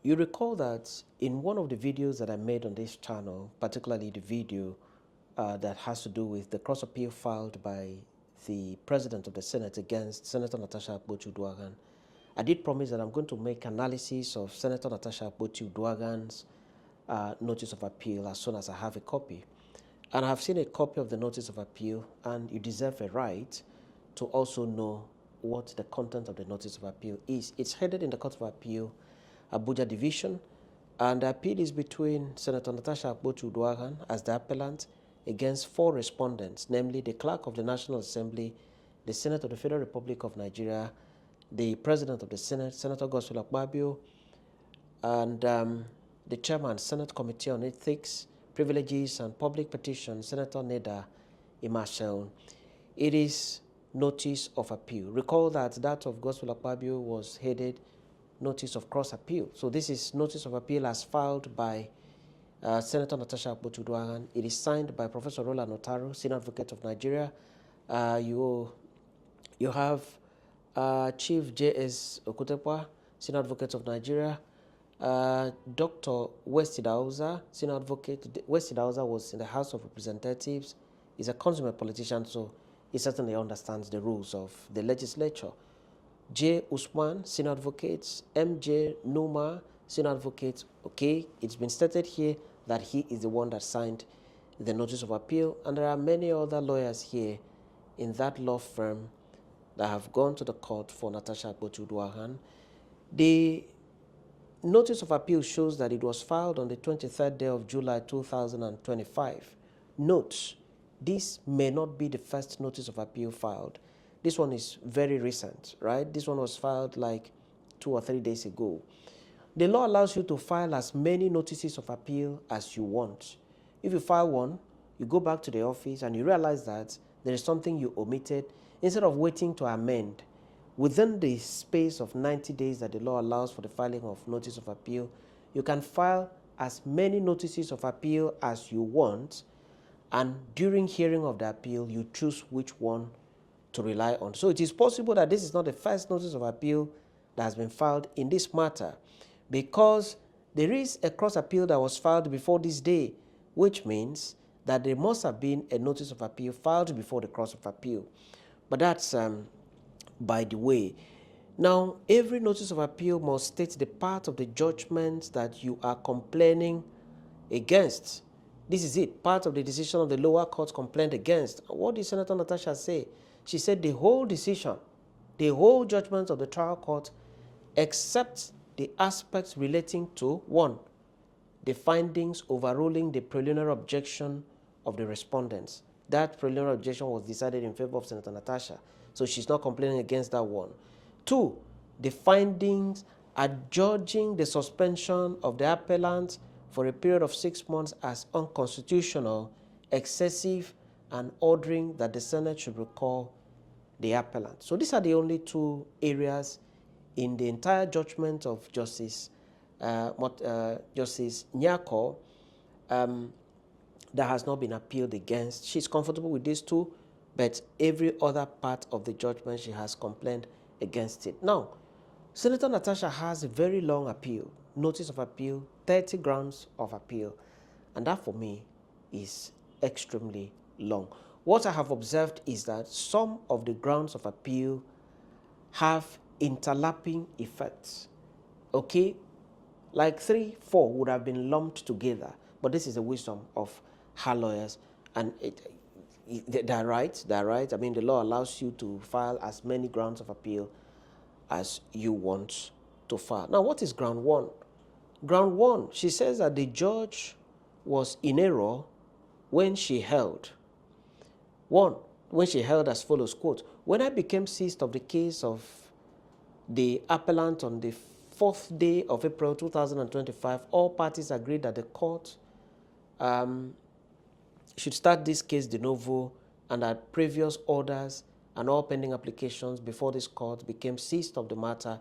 You recall that in one of the videos that I made on this channel, particularly the video that has to do with the cross appeal filed by the President of the Senate against Senator Natasha Akpotu-Uduaghan, I did promise that I'm going to make analysis of Senator Natasha Akpotu-Uduaghan's notice of appeal as soon as I have a copy. And I have seen a copy of the notice of appeal, and you deserve a right to also know what the content of the notice of appeal is. It's headed in the Court of Appeal, Abuja Division, and the appeal is between Senator Natasha Akpotu-Uduaghan as the appellant against 4 respondents, namely the Clerk of the National Assembly, the Senate of the Federal Republic of Nigeria, the President of the Senate, Senator Godswill Akpabio, and the Chairman, Senate Committee on Ethics, Privileges and Public Petitions, Senator Neda Imashel. It is notice of appeal. Recall that of Godswill Akpabio was headed notice of cross appeal. So this is notice of appeal as filed by Senator Natasha Akpotu-Uduaghan. It is signed by Professor Roland Otaro, Senior Advocate of Nigeria. You have Chief J.S. Okutepa, Senior Advocate of Nigeria. Dr. Westidauza, Senior Advocate. Westidauza was in the House of Representatives. He's a consummate politician, so he certainly understands the rules of the legislature. J. Usman, Senior Advocate. M.J. Numa, Senior Advocate. Okay, it's been stated here that he is the one that signed the notice of appeal, and there are many other lawyers here in that law firm that have gone to the court for Natasha Akpotu-Uduaghan. The notice of appeal shows that it was filed on the 23rd day of July 2025. Note, this may not be the first notice of appeal filed. This one is very recent, right? This one was filed like 2 or 3 days ago. The law allows you to file as many notices of appeal as you want. If you file one, you go back to the office and you realize that there is something you omitted, instead of waiting to amend, within the space of 90 days that the law allows for the filing of notice of appeal, you can file as many notices of appeal as you want, and during hearing of the appeal, you choose which one to rely on. So it is possible that this is not the first notice of appeal that has been filed in this matter, because there is a cross appeal that was filed before this day, which means that there must have been a notice of appeal filed before the cross of appeal. But that's by the way. Now, every notice of appeal must state the part of the judgment that you are complaining against. This is it, part of the decision of the lower court complained against. What did Senator Natasha say? She said the whole decision, the whole judgment of the trial court, except the aspects relating to 1, the findings overruling the preliminary objection of the respondents. That preliminary objection was decided in favor of Senator Natasha, so she's not complaining against that one. 2, the findings adjudging the suspension of the appellant for a period of 6 months as unconstitutional, excessive, and ordering that the Senate should recall the appellant. So these are the only 2 areas in the entire judgment of Justice Nyako that has not been appealed against. She's comfortable with these 2, but every other part of the judgment she has complained against it. Now, Senator Natasha has a very long appeal, notice of appeal, 30 grounds of appeal, and that for me is extremely long. What I have observed is that some of the grounds of appeal have interlapping effects, okay? Like 3, 4 would have been lumped together, but this is the wisdom of her lawyers, and they're right. I mean, the law allows you to file as many grounds of appeal as you want to file. Now, what is ground 1? Ground 1, she says that the judge was in error when she held. 1, when she held as follows, quote, when I became seized of the case of the appellant on the 4th day of April 2025, all parties agreed that the court should start this case de novo, and that previous orders and all pending applications before this court became seized of the matter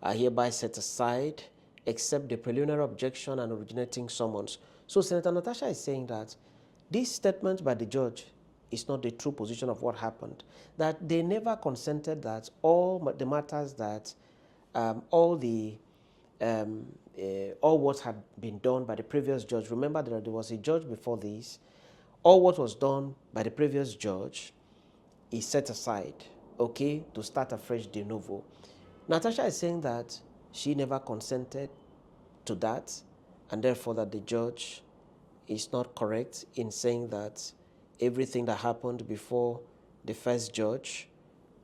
are hereby set aside, except the preliminary objection and originating summons. So Senator Natasha is saying that this statement by the judge is not the true position of what happened, that they never consented that all the matters that all the all what had been done by the previous judge. Remember that there was a judge before this. All what was done by the previous judge is set aside, okay, to start afresh de novo. Natasha is saying that she never consented to that, and therefore that the judge is not correct in saying that everything that happened before the first judge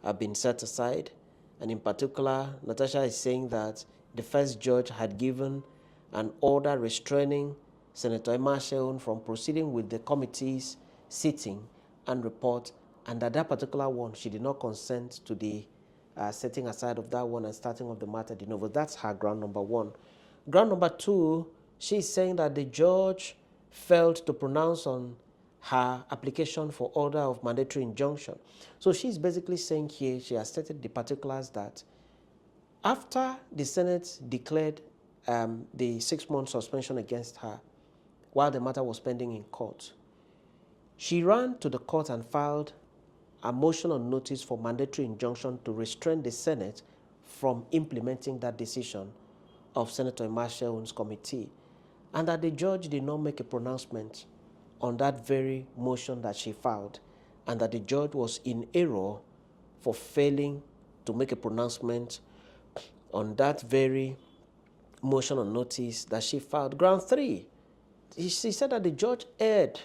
have been set aside. And in particular, Natasha is saying that the first judge had given an order restraining Senator Emma Sheun from proceeding with the committee's sitting and report, and that particular one, she did not consent to the setting aside of that one and starting of the matter de novo. That's her ground number one. Ground number two, she's saying that the judge failed to pronounce on her application for order of mandatory injunction. So she's basically saying here, she has stated the particulars that after the Senate declared the 6-month suspension against her while the matter was pending in court, she ran to the court and filed a motion on notice for mandatory injunction to restrain the Senate from implementing that decision of Senator Emma Sheun's committee, and that the judge did not make a pronouncement on that very motion that she filed, and that the judge was in error for failing to make a pronouncement on that very motion on notice that she filed. Ground three, she said that the judge erred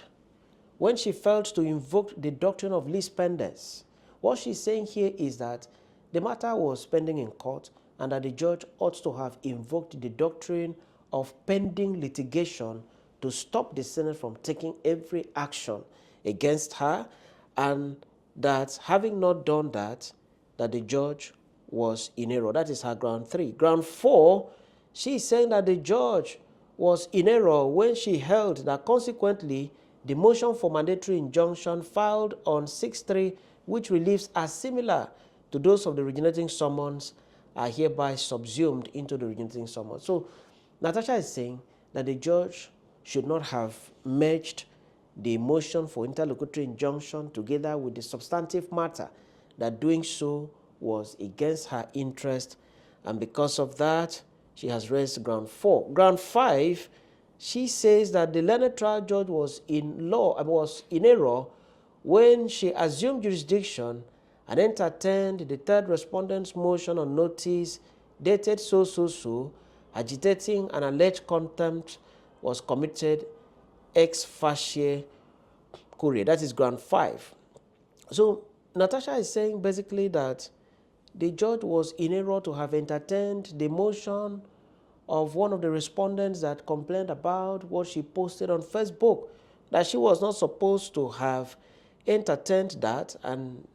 when she failed to invoke the doctrine of lis pendens. What she's saying here is that the matter was pending in court and that the judge ought to have invoked the doctrine of pending litigation to stop the Senate from taking every action against her, and that having not done that, that the judge was in error. That is her ground three. Ground four, she's saying that the judge was in error when she held that consequently the motion for mandatory injunction filed on 6-3, which reliefs are similar to those of the originating summons, are hereby subsumed into the originating summons. So Natasha is saying that the judge should not have merged the motion for interlocutory injunction together with the substantive matter, that doing so was against her interest, and because of that, she has raised ground four. Ground five, she says that the learned trial judge was in error when she assumed jurisdiction and entertained the third respondent's motion on notice dated so, agitating an alleged contempt was committed ex facie curia. That is ground five. So Natasha is saying basically that the judge was in error to have entertained the motion of one of the respondents that complained about what she posted on Facebook, that she was not supposed to have entertained that and,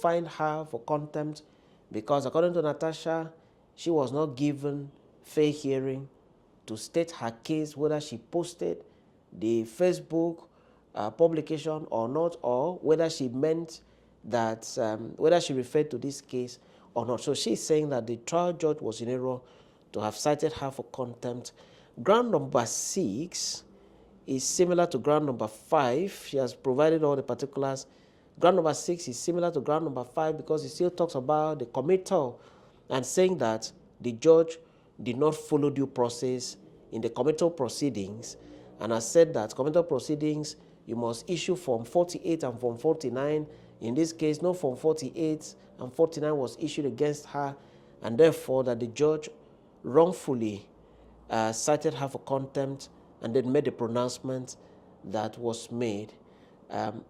fine her for contempt, because according to Natasha, she was not given fair hearing to state her case, whether she posted the Facebook publication or not, or whether she meant that, whether she referred to this case or not. So she's saying that the trial judge was in error to have cited her for contempt. Ground number six is similar to ground number five. She has provided all the particulars. Ground number six is similar to ground number five because it still talks about the committal and saying that the judge did not follow due process in the committal proceedings, and has said that committal proceedings, you must issue Form 48 and Form 49. In this case, no Form 48 and 49 was issued against her, and therefore that the judge wrongfully cited her for contempt and then made a pronouncement that was made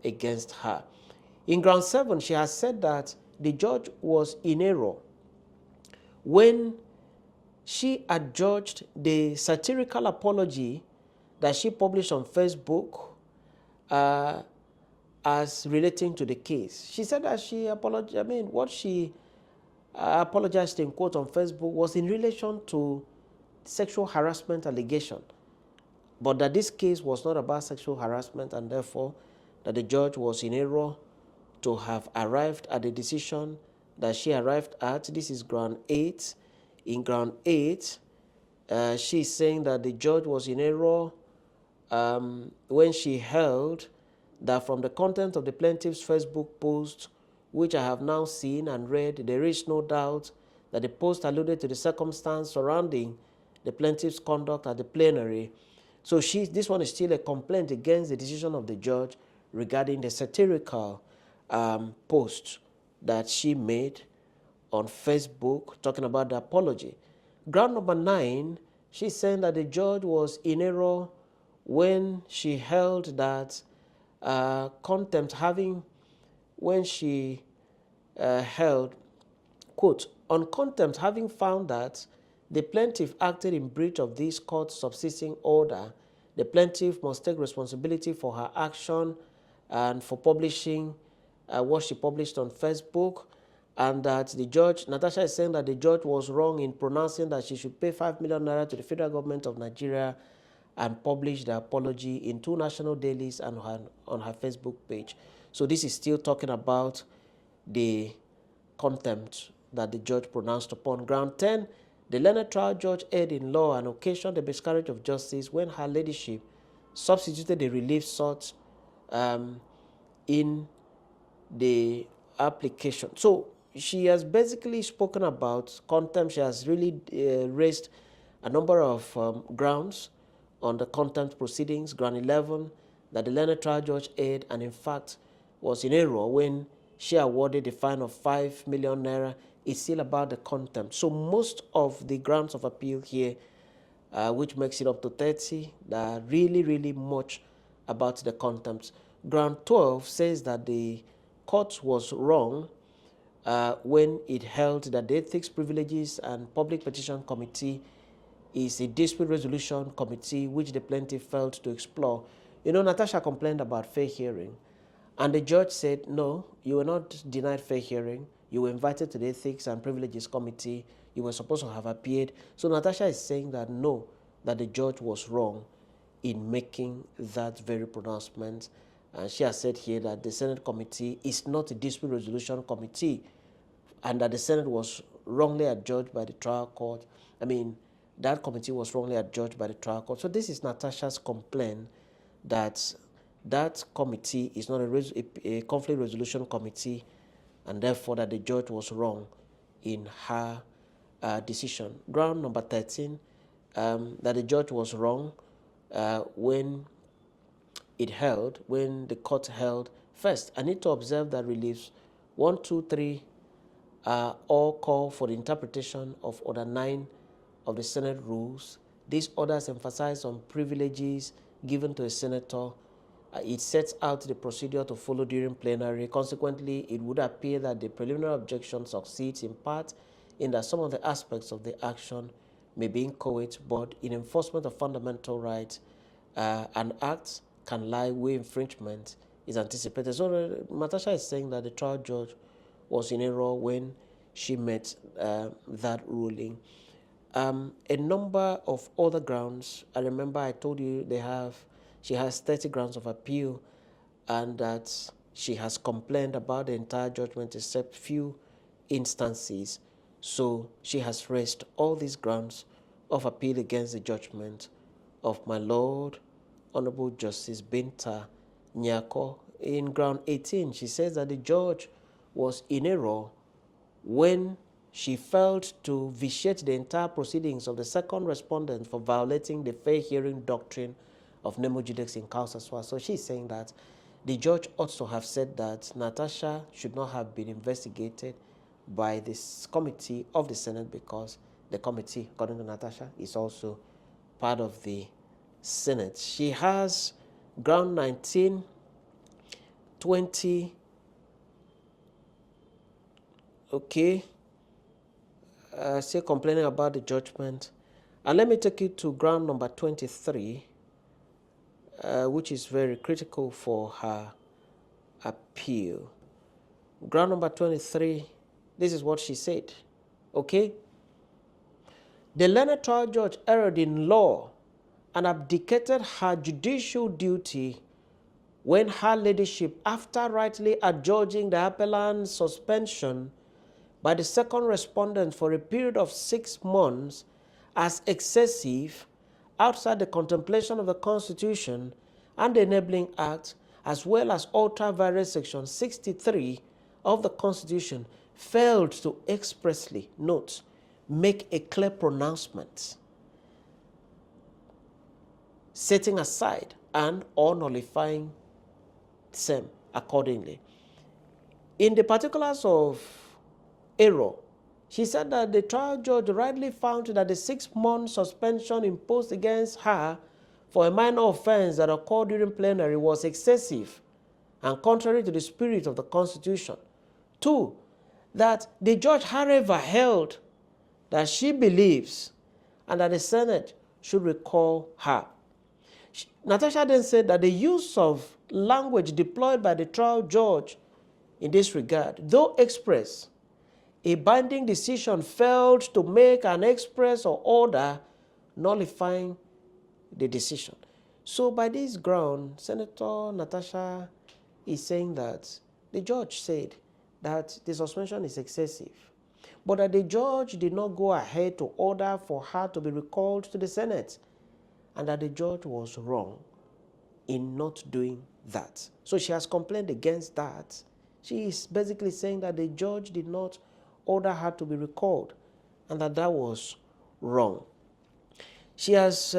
against her. In ground seven, she has said that the judge was in error when she adjudged the satirical apology that she published on Facebook as relating to the case. She said that she apologized. What she apologized in quote on Facebook was in relation to sexual harassment allegation, but that this case was not about sexual harassment, and therefore that the judge was in error to have arrived at the decision that she arrived at. This is ground 8. In ground 8, she's saying that the judge was in error when she held that from the content of the plaintiff's Facebook post, which I have now seen and read, there is no doubt that the post alluded to the circumstance surrounding the plaintiff's conduct at the plenary. So this one is still a complaint against the decision of the judge regarding the satirical post that she made on Facebook talking about the apology. Ground number 9, she's saying that the judge was in error when she held that contempt when she held, quote, on contempt, having found that the plaintiff acted in breach of this court subsisting order, the plaintiff must take responsibility for her action and for publishing what she published on Facebook, and that the judge, Natasha is saying that the judge was wrong in pronouncing that she should pay 5 million naira to the federal government of Nigeria and publish the apology in 2 national dailies and on her Facebook page. So this is still talking about the contempt that the judge pronounced upon. Ground 10, the learned trial judge erred in law and occasioned the miscarriage of justice when her ladyship substituted the relief sought in the application. So she has basically spoken about contempt. She has really raised a number of grounds on the contempt proceedings. Ground 11, that the learned trial judge erred and in fact was in error when she awarded a fine of 5 million naira. It's still about the contempt. So most of the grounds of appeal here, which makes it up to 30, that are really, really much about the contempt. Ground 12 says that the court was wrong when it held that the Ethics, Privileges and Public Petition Committee is a dispute resolution committee which the plaintiff failed to explore. You know, Natasha complained about fair hearing, and the judge said, no, you were not denied fair hearing. You were invited to the Ethics and Privileges Committee. You were supposed to have appeared. So Natasha is saying that no, that the judge was wrong in making that very pronouncement. And she has said here that the Senate committee is not a dispute resolution committee and that the Senate was wrongly adjudged by the trial court. I mean, that committee was wrongly adjudged by the trial court. So this is Natasha's complaint that that committee is not a conflict resolution committee, and therefore that the judge was wrong in her decision. Ground number 13, that the judge was wrong when the court held. First, I need to observe that reliefs 1, 2, 3 all call for the interpretation of Order 9 of the Senate rules. These orders emphasize on privileges given to a senator. It sets out the procedure to follow during plenary. Consequently, it would appear that the preliminary objection succeeds in part in that some of the aspects of the action may be inchoate, but in enforcement of fundamental rights, an act can lie where infringement is anticipated. So Natasha is saying that the trial judge was in error when she made that ruling. A number of other grounds. I remember I told you she has 30 grounds of appeal, and that she has complained about the entire judgment except few instances. So she has raised all these grounds of appeal against the judgment of my Lord, Honorable Justice Binta Nyako. In ground 18, she says that the judge was in error when she failed to vitiate the entire proceedings of the second respondent for violating the fair hearing doctrine of nemo judex in causa sua. So she's saying that the judge ought to have said that Natasha should not have been investigated by this committee of the Senate, because the committee, according to Natasha, is also part of the Senate. She has ground 19, 20, okay, still complaining about the judgment. And let me take you to ground number 23, which is very critical for her appeal. Ground number 23, this is what she said, okay? The learned trial judge erred in law and abdicated her judicial duty when her ladyship, after rightly adjudging the appellant's suspension by the second respondent for a period of 6 months as excessive, outside the contemplation of the Constitution and the Enabling Act, as well as ultra vires section 63 of the Constitution, failed to expressly, note, make a clear pronouncement setting aside and or nullifying same accordingly. In the particulars of error, she said that the trial judge rightly found that the 6-month suspension imposed against her for a minor offense that occurred during plenary was excessive and contrary to the spirit of the Constitution. 2, that the judge, however, held that she believes and that the Senate should recall her. Natasha then said that the use of language deployed by the trial judge in this regard, though express, a binding decision failed to make an express or order nullifying the decision. So by this ground, Senator Natasha is saying that the judge said that the suspension is excessive, but that the judge did not go ahead to order for her to be recalled to the Senate, and that the judge was wrong in not doing that. So she has complained against that. She is basically saying that the judge did not order her to be recalled and that that was wrong. She has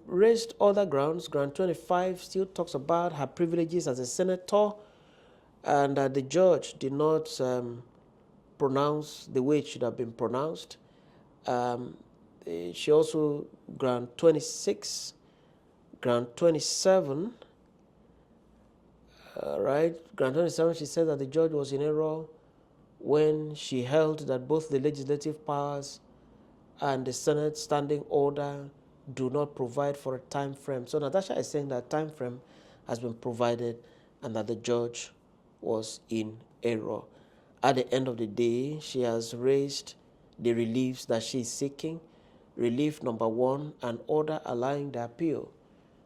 raised other grounds. Ground 25 still talks about her privileges as a senator and that the judge did not pronounce the way it should have been pronounced. She also, ground 26, ground 27, right? Ground 27, she said that the judge was in error when she held that both the legislative powers and the Senate standing order do not provide for a time frame. So Natasha is saying that time frame has been provided and that the judge was in error. At the end of the day, she has raised the reliefs that she is seeking. Relief number 1, an order allowing the appeal.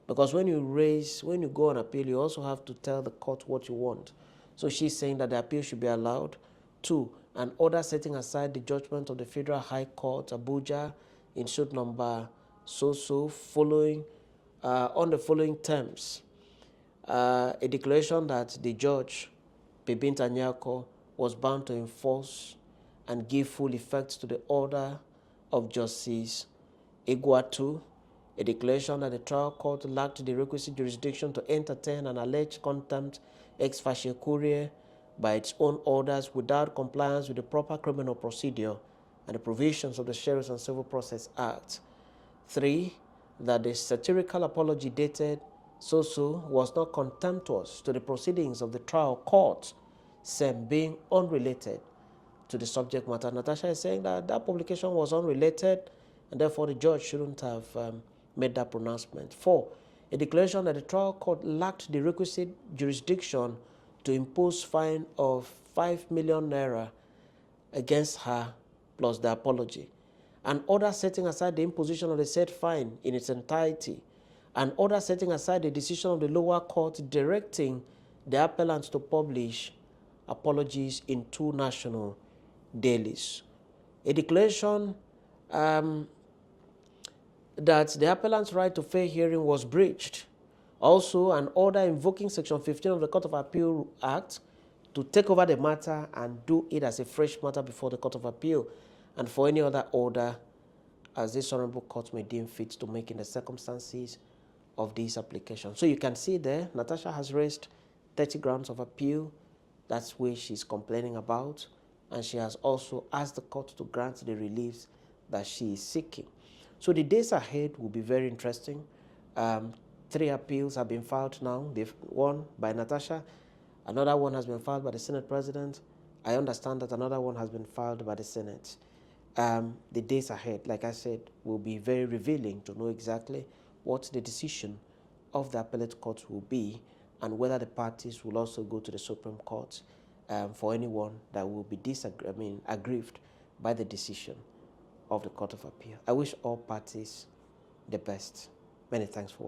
Because when you go on appeal, you also have to tell the court what you want. So she's saying that the appeal should be allowed. 2, an order setting aside the judgment of the Federal High Court, Abuja, in suit number so-so, following on the following terms. A declaration that the judge, Bebinta Nyako, was bound to enforce and give full effect to the order of Justice Iguatu, a declaration that the trial court lacked the requisite jurisdiction to entertain an alleged contempt ex facie curia by its own orders without compliance with the proper criminal procedure and the provisions of the Sheriffs and Civil Process Act. 3, that the satirical apology dated so-so was not contemptuous to the proceedings of the trial court, same being unrelated to the subject matter. Natasha is saying that that publication was unrelated and therefore the judge shouldn't have made that pronouncement. 4, a declaration that the trial court lacked the requisite jurisdiction to impose fine of 5 million naira against her plus the apology. An order setting aside the imposition of the said fine in its entirety. An order setting aside the decision of the lower court directing the appellant to publish apologies in 2 national dailies. A declaration that the appellant's right to fair hearing was breached. Also, an order invoking Section 15 of the Court of Appeal Act to take over the matter and do it as a fresh matter before the Court of Appeal, and for any other order as this honorable court may deem fit to make in the circumstances of this application. So you can see there, Natasha has raised 30 grounds of appeal. That's what she's complaining about. And she has also asked the court to grant the reliefs that she is seeking. So the days ahead will be very interesting. 3 appeals have been filed now. One by Natasha. Another one has been filed by the Senate President. I understand that another one has been filed by the Senate. The days ahead, like I said, will be very revealing to know exactly what the decision of the appellate court will be and whether the parties will also go to the Supreme Court for anyone that will be aggrieved by the decision of the Court of Appeal. I wish all parties the best. Many thanks for watching.